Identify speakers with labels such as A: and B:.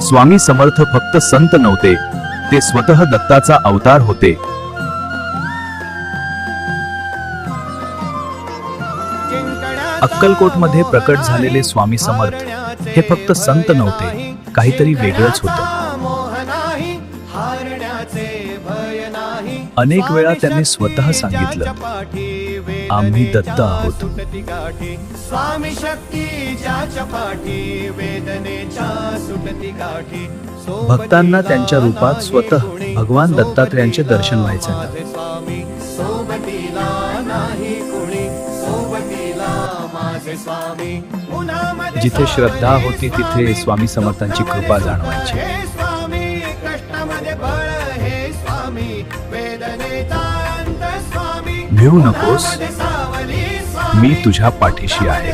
A: स्वामी समर्थ फक्त संत नव्हते, ते स्वतः दत्ताचा अवतार होते. अक्कलकोटमध्ये प्रकट झालेले स्वामी समर्थ हे फक्त संत नव्हते, काहीतरी वेगळंच होतं. अनेक वेळा त्यांनी स्वतः सांगितलं, आम्ही दत्त आहोत. भक्तांना त्यांच्या रूपात स्वतः भगवान दत्तात्रेयांचे दर्शन व्हायचे. जिथे श्रद्धा होती तिथे स्वामी समर्थांची कृपा जाणवायची. भिवू नकोस, मी तुझ्या पाठीशी आहे.